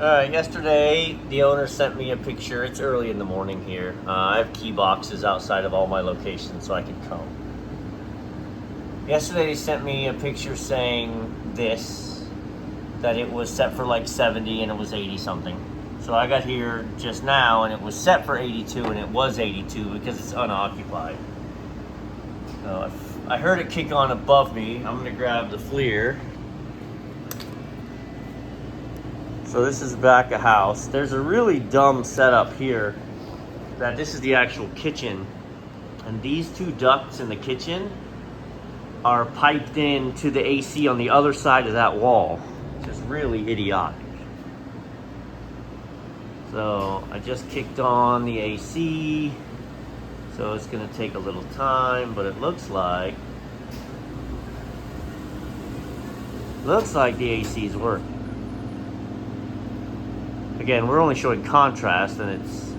Yesterday, the owner sent me a picture. It's early in the morning here. I have key boxes outside of all my locations so I can come. Yesterday, he sent me a picture saying that it was set for like 70 and it was 80 something. So I got here just now and it was set for 82 and it was 82 because it's unoccupied. So I heard it kick on above me. I'm gonna grab the FLIR. So this is back of house. There's a really dumb setup here that this is the actual kitchen. And these two ducts in the kitchen are piped in to the AC on the other side of that wall. Which is really idiotic. So I just kicked on the AC. So it's gonna take a little time, but it looks like the AC is working. Again, we're only showing contrast and it's,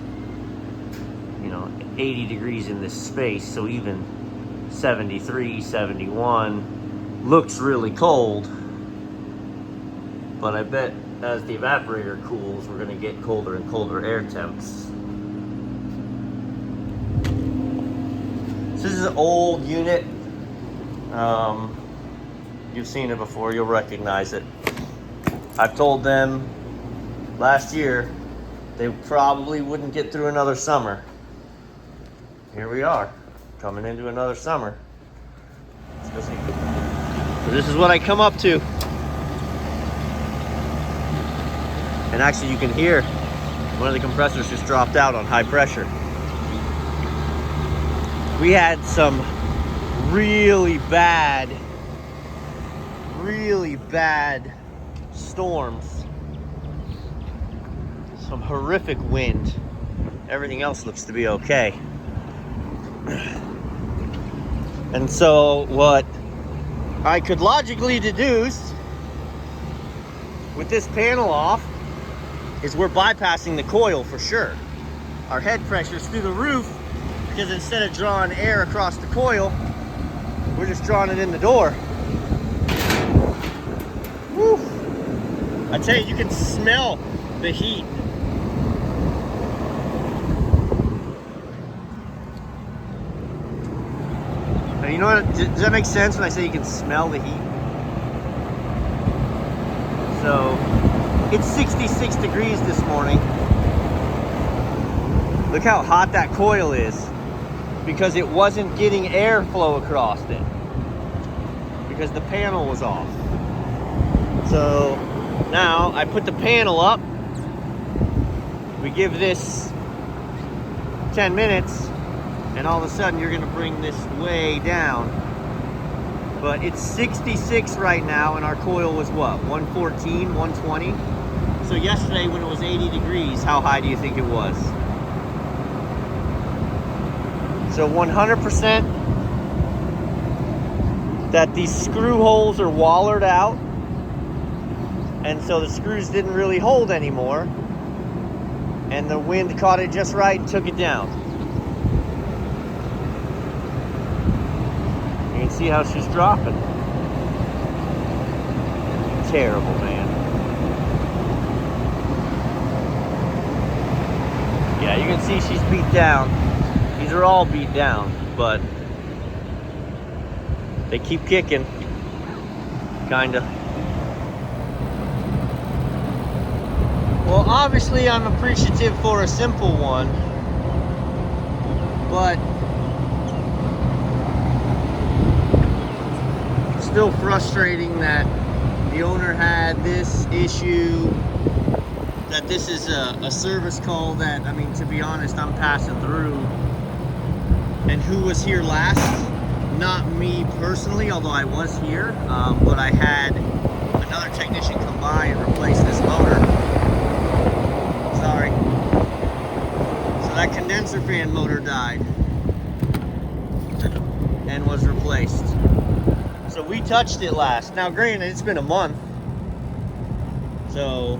80 degrees in this space, so even 73, 71 looks really cold. But I bet as the evaporator cools, we're gonna get colder and colder air temps. So this is an old unit. You've seen it before, you'll recognize it. I've told them last year they probably wouldn't get through another summer. Here we are, coming into another summer. Let's go see. So this is what I come up to. And actually you can hear one of the compressors just dropped out on high pressure. We had some really bad storms. Some horrific wind. Everything else looks to be okay. And so what I could logically deduce with this panel off is we're bypassing the coil for sure. Our head pressure's through the roof because instead of drawing air across the coil, we're just drawing it in the door. Woo. I tell you, you can smell the heat. Now, you know what? Does that make sense when I say you can smell the heat? So, it's 66 degrees this morning. Look how hot that coil is because it wasn't getting airflow across it because the panel was off. So now I put the panel up. We give this 10 minutes and all of a sudden you're gonna bring this way down. But it's 66 right now and our coil was what? 114, 120? So yesterday when it was 80 degrees, how high do you think it was? So 100% that these screw holes are wallered out. And so the screws didn't really hold anymore. And the wind caught it just right and took it down. You can see how she's dropping. Terrible, man. Yeah, you can see she's beat down. These are all beat down, but they keep kicking, kinda. Well, obviously I'm appreciative for a simple one, but still frustrating that the owner had this issue, that this is a service call that, I mean, to be honest, I'm passing through. And who was here last? Not me personally, although I was here, but I had another technician come by and replace this motor. Sorry. So that condenser fan motor died and was replaced. So we touched it last. Now granted, it's been a month. So,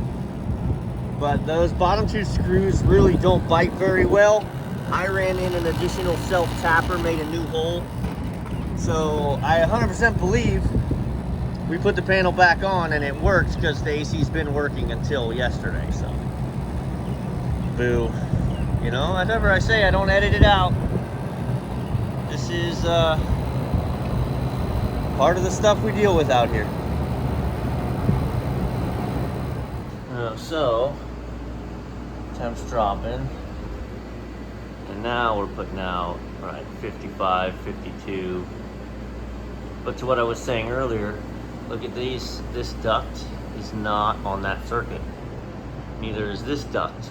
but those bottom two screws really don't bite very well. I ran in an additional self-tapper, made a new hole. So I 100% believe we put the panel back on and it works because the AC's been working until yesterday, so. Boo. You know, whatever I say, I don't edit it out. This is part of the stuff we deal with out here. So, temps dropping. And now we're putting out, right, 55, 52. But to what I was saying earlier, look at these. This duct is not on that circuit. Neither is this duct.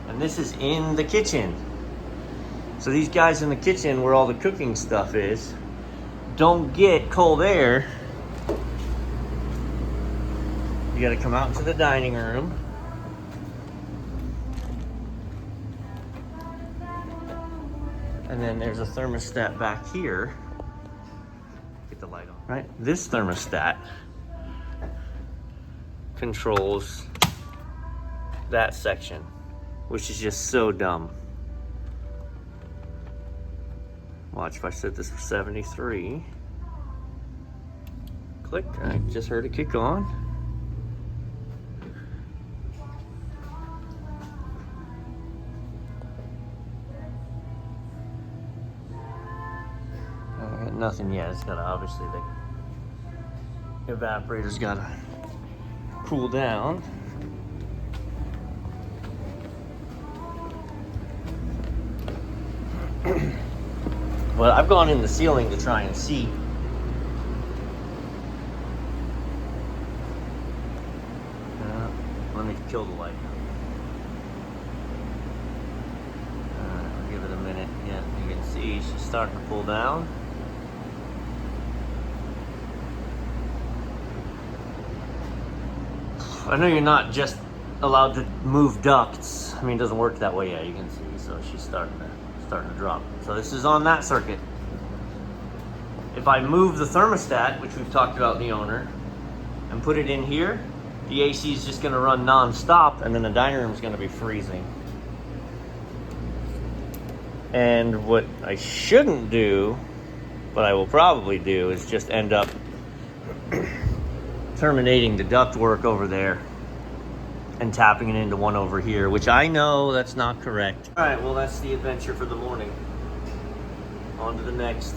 And this is in the kitchen. So these guys in the kitchen where all the cooking stuff is don't get cold air. You gotta come out into the dining room. And then there's a thermostat back here. Get the light on. Right? This thermostat controls that section, which is just so dumb. Watch if I set this for 73. Click, I just heard it kick on. Nothing yet, it's gotta, obviously the evaporator's gotta cool down. Well, I've gone in the ceiling to try and see. Let me kill the light. I'll give it a minute. Yeah, you can see she's starting to pull down. I know you're not just allowed to move ducts. I mean, it doesn't work that way yet. You can see, so she's starting to drop. So this is on that circuit. If I move the thermostat, which we've talked about in the owner, and put it in here, the AC is just going to run non-stop, and then the dining room is going to be freezing. And what I shouldn't do, but I will probably do, is just end up terminating the ductwork over there and tapping it into one over here, which I know that's not correct. All right, well, that's the adventure for the morning. On to the next.